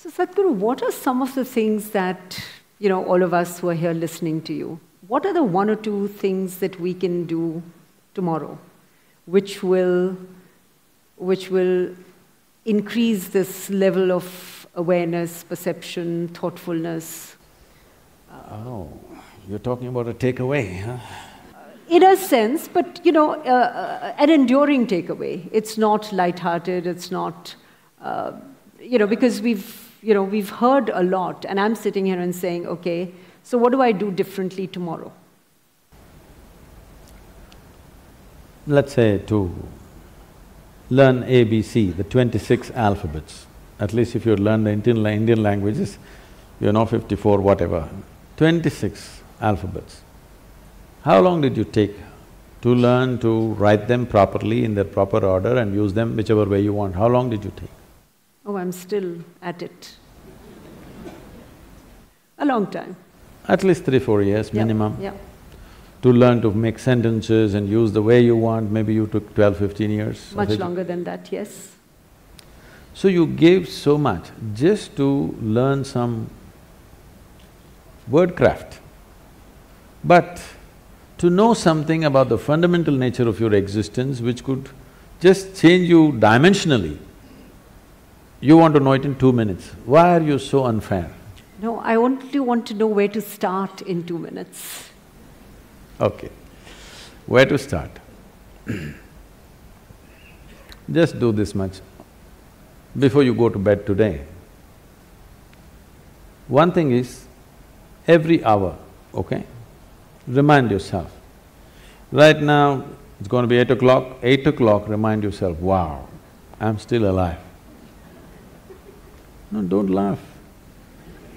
So Sadhguru, what are some of the things that, all of us who are here listening to you, what are the one or two things that we can do tomorrow which will increase this level of awareness, perception, thoughtfulness? Oh, you're talking about a takeaway, huh? In a sense, but an enduring takeaway. It's not lighthearted, it's not, because we've heard a lot, and I'm sitting here and saying, okay, so what do I do differently tomorrow? Let's say to learn ABC, the 26 alphabets, at least if you learn the Indian languages, 54, whatever, 26 alphabets. How long did you take to learn to write them properly in their proper order and use them whichever way you want? How long did you take? Oh, I'm still at it. A long time. At least 3-4 years minimum. Yeah. To learn to make sentences and use the way you want, maybe you took 12-15 years. Much longer than that, yes. So you gave so much just to learn some wordcraft. But to know something about the fundamental nature of your existence which could just change you dimensionally, you want to know it in 2 minutes. Why are you so unfair? No, I only want to know where to start in 2 minutes. Okay. Where to start? Just do this much. Before you go to bed today, one thing is, every hour, okay, remind yourself. Right now, it's going to be 8 o'clock, remind yourself, wow, I'm still alive. No, don't laugh.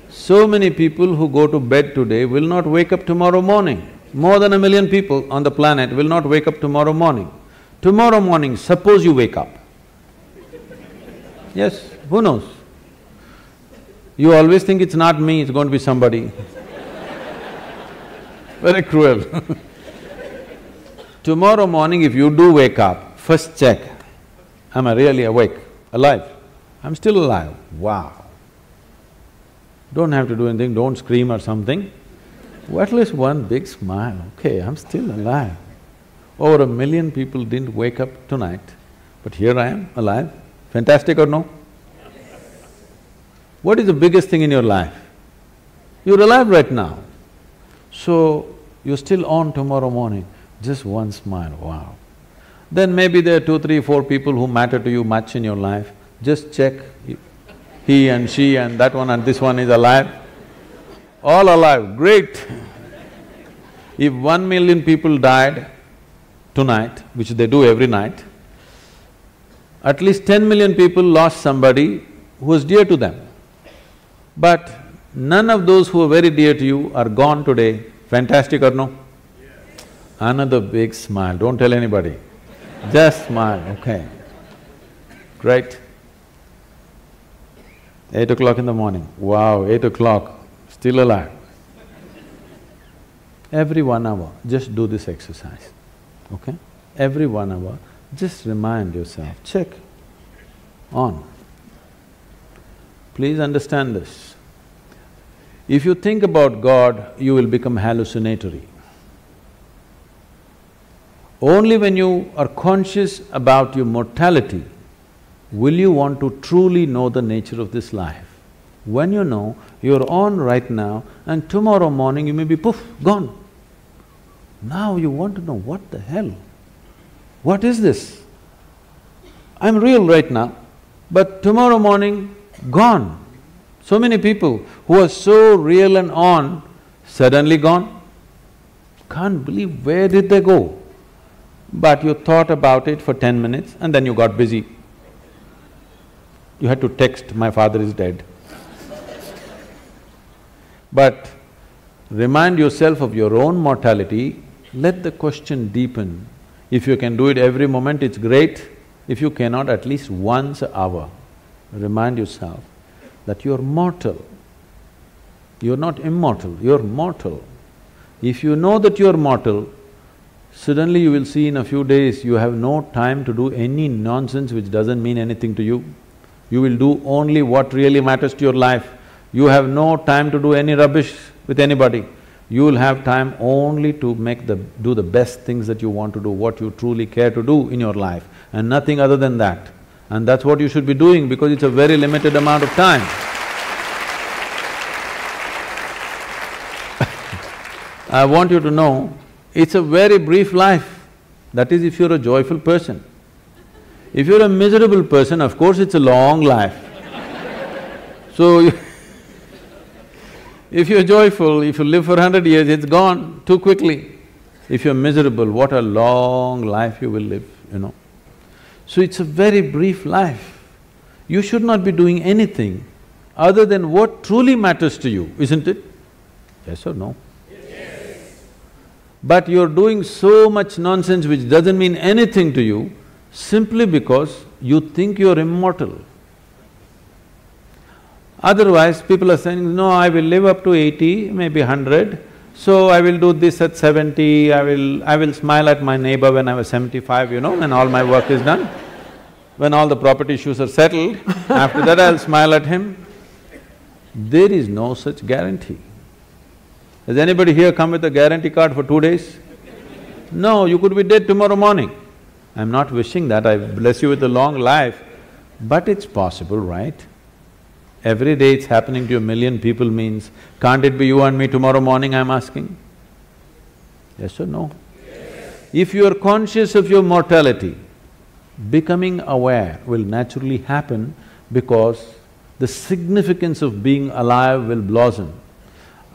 So many people who go to bed today will not wake up tomorrow morning. More than 1 million people on the planet will not wake up tomorrow morning. Tomorrow morning, suppose you wake up. Yes, who knows? You always think it's not me, it's going to be somebody. Very cruel. Tomorrow morning if you do wake up, first check, am I really awake, alive? I'm still alive, wow. Don't have to do anything, don't scream or something. At least one big smile, okay, I'm still alive. Over 1 million people didn't wake up tonight, but here I am, alive. Fantastic or no? What is the biggest thing in your life? You're alive right now. So, you're still on tomorrow morning, just one smile, wow. Then maybe there are 2, 3, 4 people who matter to you much in your life, just check, he and she and that one and this one is alive. All alive, great. If 1 million people died tonight, which they do every night, at least 10 million people lost somebody who was dear to them. But none of those who are very dear to you are gone today. Fantastic or no? Another big smile, don't tell anybody. Just smile, okay. Great. 8 o'clock in the morning, wow, 8 o'clock, still alive. Every 1 hour, just do this exercise, okay? Every 1 hour, just remind yourself, check, on. Please understand this. If you think about God, you will become hallucinatory. Only when you are conscious about your mortality will you want to truly know the nature of this life. When you know, you're on right now and tomorrow morning you may be poof, gone. Now you want to know, what the hell? What is this? I'm real right now, but tomorrow morning, gone. So many people who are so real and on, suddenly gone. Can't believe where did they go? But you thought about it for 10 minutes and then you got busy. You had to text, my father is dead. But remind yourself of your own mortality, let the question deepen. If you can do it every moment, it's great. If you cannot, at least once an hour, remind yourself that you're mortal. You're not immortal, you're mortal. If you know that you're mortal, suddenly you will see in a few days you have no time to do any nonsense which doesn't mean anything to you. You will do only what really matters to your life. You have no time to do any rubbish with anybody. You will have time only to do the best things that you want to do, what you truly care to do in your life, and nothing other than that. And that's what you should be doing because it's a very limited amount of time. I want you to know, it's a very brief life. That is if you're a joyful person. If you're a miserable person, of course it's a long life. So, if you're joyful, if you live for 100 years, it's gone too quickly. If you're miserable, what a long life you will live, you know. So it's a very brief life. You should not be doing anything other than what truly matters to you, isn't it? Yes or no? Yes. But you're doing so much nonsense which doesn't mean anything to you simply because you think you're immortal. Otherwise, people are saying, no, I will live up to 80, maybe 100, so I will do this at 70, I will smile at my neighbor when I was 75, you know, when all my work is done. When all the property issues are settled, after that I'll smile at him. There is no such guarantee. Has anybody here come with a guarantee card for 2 days? No, you could be dead tomorrow morning. I'm not wishing that, I bless you with a long life, but it's possible, right? Every day it's happening to a million people means, can't it be you and me tomorrow morning, I'm asking? Yes or no? Yes. If you are conscious of your mortality, becoming aware will naturally happen because the significance of being alive will blossom.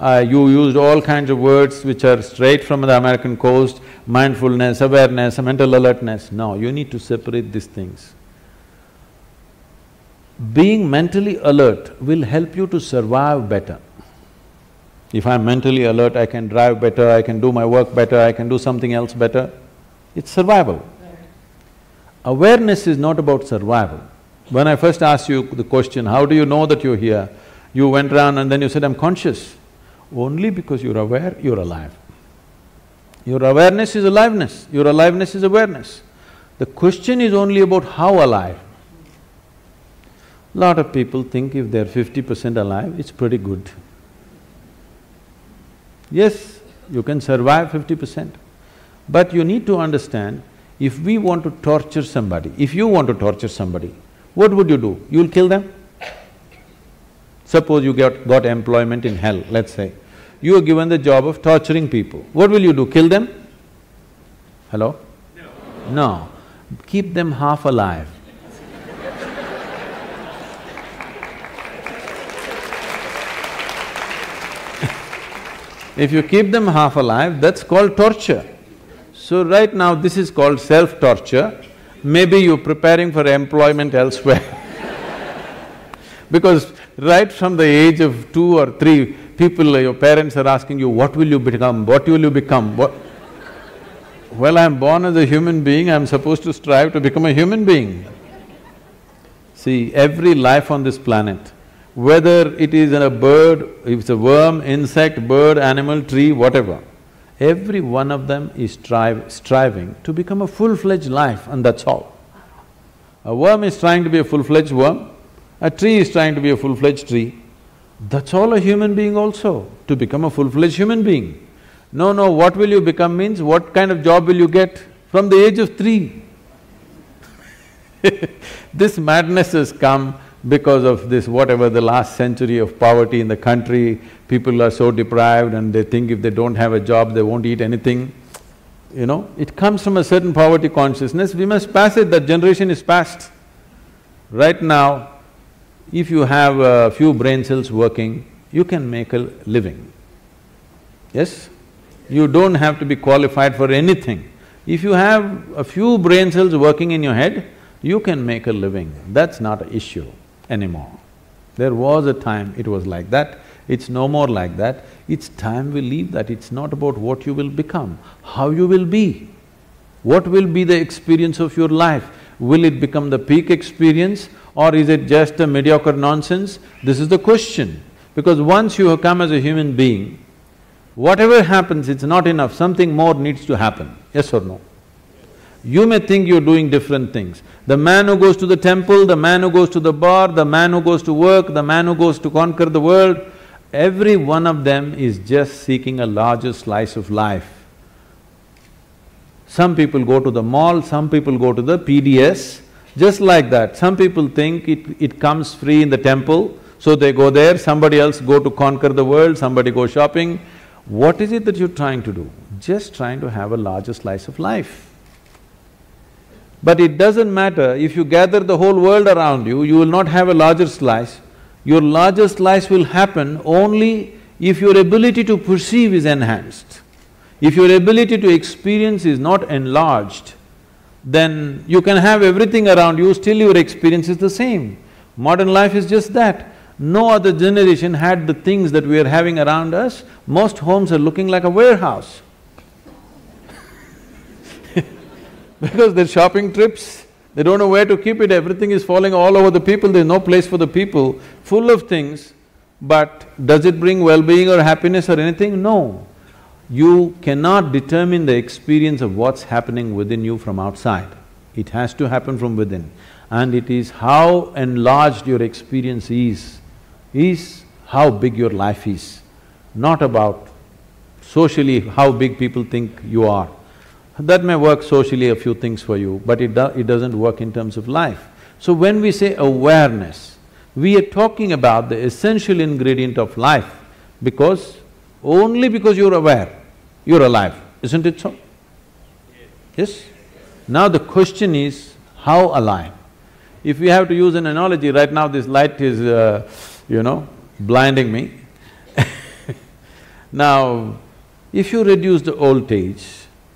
You used all kinds of words which are straight from the American coast, mindfulness, awareness, mental alertness. No, you need to separate these things. Being mentally alert will help you to survive better. If I'm mentally alert, I can drive better, I can do my work better, I can do something else better. It's survival. Awareness is not about survival. When I first asked you the question, how do you know that you're here? You went around and then you said, I'm conscious. Only because you're aware, you're alive. Your awareness is aliveness, your aliveness is awareness. The question is only about how alive. Lot of people think if they're 50% alive, it's pretty good. Yes, you can survive 50%. But you need to understand, if we want to torture somebody, if you want to torture somebody, what would you do? You'll kill them? Suppose you got employment in hell, let's say. You are given the job of torturing people. What will you do? Kill them? Hello? No. No. Keep them half alive. If you keep them half alive, that's called torture. So right now this is called self-torture. Maybe you're preparing for employment elsewhere. Because right from the age of 2 or 3, people, your parents are asking you, what will you become, what will you become, what… Well, I'm born as a human being, I'm supposed to strive to become a human being. See, every life on this planet, whether it is a bird, if it's a worm, insect, bird, animal, tree, whatever, every one of them is striving to become a full-fledged life, and that's all. A worm is trying to be a full-fledged worm, a tree is trying to be a full-fledged tree. That's all a human being also, to become a full-fledged human being. No, no, what will you become means what kind of job will you get from the age of 3. This madness has come because of this whatever the last century of poverty in the country, people are so deprived and they think if they don't have a job, they won't eat anything. You know, it comes from a certain poverty consciousness, we must pass it, that generation is past. Right now, if you have a few brain cells working, you can make a living. Yes? You don't have to be qualified for anything. If you have a few brain cells working in your head, you can make a living. That's not an issue anymore. There was a time it was like that, it's no more like that. It's time we leave that. It's not about what you will become, how you will be. What will be the experience of your life? Will it become the peak experience or is it just a mediocre nonsense? This is the question. Because once you have come as a human being, whatever happens, it's not enough, something more needs to happen, yes or no? You may think you're doing different things. The man who goes to the temple, the man who goes to the bar, the man who goes to work, the man who goes to conquer the world, every one of them is just seeking a larger slice of life. Some people go to the mall, some people go to the PDS, just like that. Some people think it comes free in the temple, so they go there, somebody else go to conquer the world, somebody go shopping. What is it that you're trying to do? Just trying to have a larger slice of life. But it doesn't matter, if you gather the whole world around you, you will not have a larger slice. Your larger slice will happen only if your ability to perceive is enhanced. If your ability to experience is not enlarged, then you can have everything around you, still your experience is the same. Modern life is just that. No other generation had the things that we are having around us. Most homes are looking like a warehouse. Because they're shopping trips, they don't know where to keep it, everything is falling all over the people, there's no place for the people, full of things. But does it bring well-being or happiness or anything? No. You cannot determine the experience of what's happening within you from outside. It has to happen from within. And it is how enlarged your experience is how big your life is. Not about socially how big people think you are. That may work socially a few things for you, but it doesn't work in terms of life. So when we say awareness, we are talking about the essential ingredient of life, because only because you're aware, you're alive, isn't it so? Yes? Now the question is, how alive? If we have to use an analogy, right now this light is, blinding me. Now, if you reduce the voltage,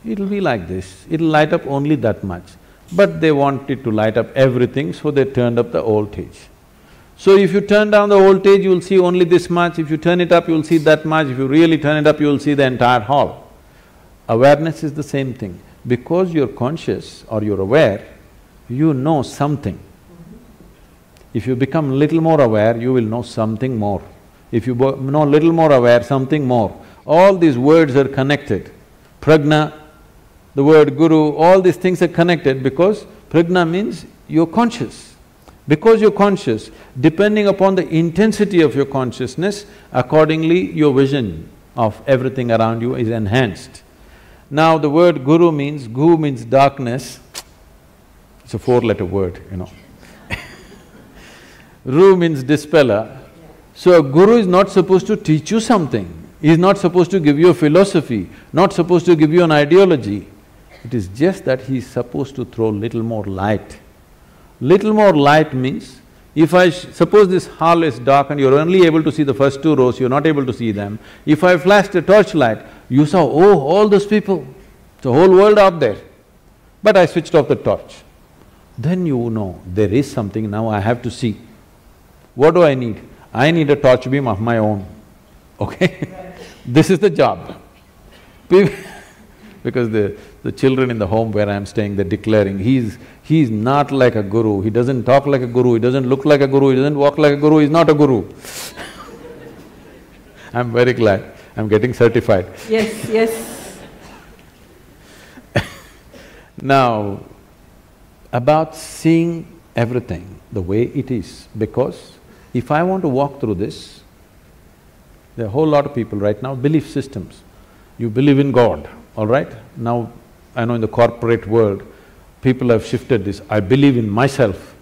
it'll be like this, it'll light up only that much. But they want it to light up everything, so they turned up the voltage. So if you turn down the voltage, you'll see only this much, if you turn it up, you'll see that much, if you really turn it up, you'll see the entire hall. Awareness is the same thing. Because you're conscious or you're aware, you know something. If you become little more aware, you will know something more. If you know little more aware, something more. All these words are connected. Prajna, the word guru, all these things are connected because prajna means you're conscious. Because you're conscious, depending upon the intensity of your consciousness, accordingly your vision of everything around you is enhanced. Now the word guru means, gu means darkness, it's a four-letter word, Ru means dispeller. So a guru is not supposed to teach you something, he is not supposed to give you a philosophy, not supposed to give you an ideology. It is just that he is supposed to throw little more light. Little more light means, if suppose this hall is dark and you're only able to see the first two rows, you're not able to see them. If I flashed a torchlight, you saw, oh, all those people, the whole world out there. But I switched off the torch. Then you know, there is something, now I have to see. What do I need? I need a torch beam of my own, okay? This is the job. Because the children in the home where I'm staying, they're declaring, he's not like a guru, he doesn't talk like a guru, he doesn't look like a guru, he doesn't walk like a guru, he's not a guru. I'm very glad, I'm getting certified. Yes, yes. Now, about seeing everything the way it is, because if I want to walk through this, there are a whole lot of people right now, belief systems. You believe in God, all right? Now, I know in the corporate world, people have shifted this, I believe in myself.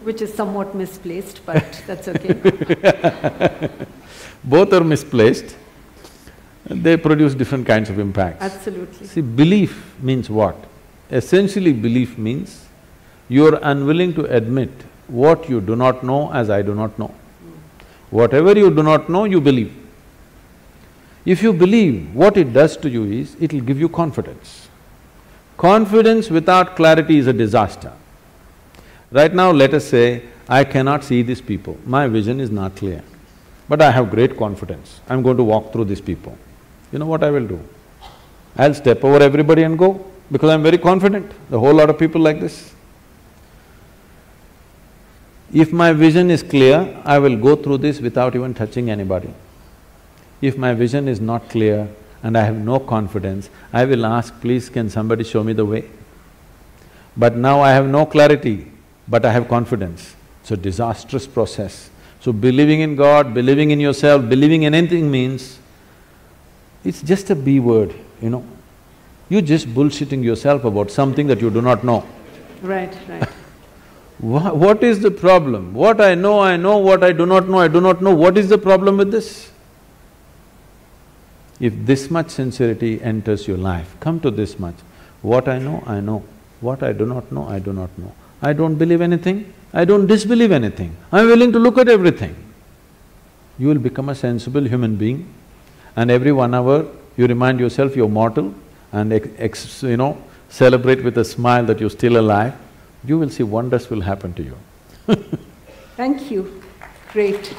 Which is somewhat misplaced, but that's okay. Both are misplaced, they produce different kinds of impacts. Absolutely. See, belief means what? Essentially, belief means you're unwilling to admit what you do not know as I do not know. Whatever you do not know, you believe. If you believe, what it does to you is, it'll give you confidence. Confidence without clarity is a disaster. Right now, let us say, I cannot see these people, my vision is not clear. But I have great confidence, I'm going to walk through these people. You know what I will do? I'll step over everybody and go, because I'm very confident, the whole lot of people like this. If my vision is clear, I will go through this without even touching anybody. If my vision is not clear, and I have no confidence, I will ask, please can somebody show me the way? But now I have no clarity, but I have confidence. It's a disastrous process. So believing in God, believing in yourself, believing in anything means, it's just a B word, you know. You're just bullshitting yourself about something that you do not know. Right, right. What is the problem? What I know, what I do not know, I do not know. What is the problem with this? If this much sincerity enters your life, come to this much. What I know, I know. What I do not know, I do not know. I don't believe anything, I don't disbelieve anything. I'm willing to look at everything. You will become a sensible human being, and every 1 hour you remind yourself you're mortal and celebrate with a smile that you're still alive. You will see wonders will happen to you. Thank you. Great.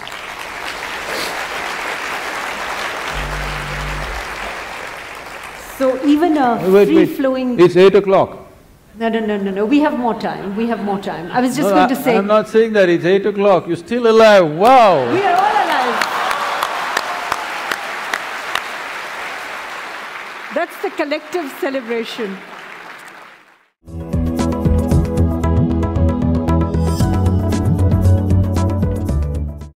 So even a free-flowing… It's 8 o'clock. No, we have more time, we have more time. I was just going to say… I'm not saying that, it's 8 o'clock, you're still alive, wow! We are all alive. That's the collective celebration.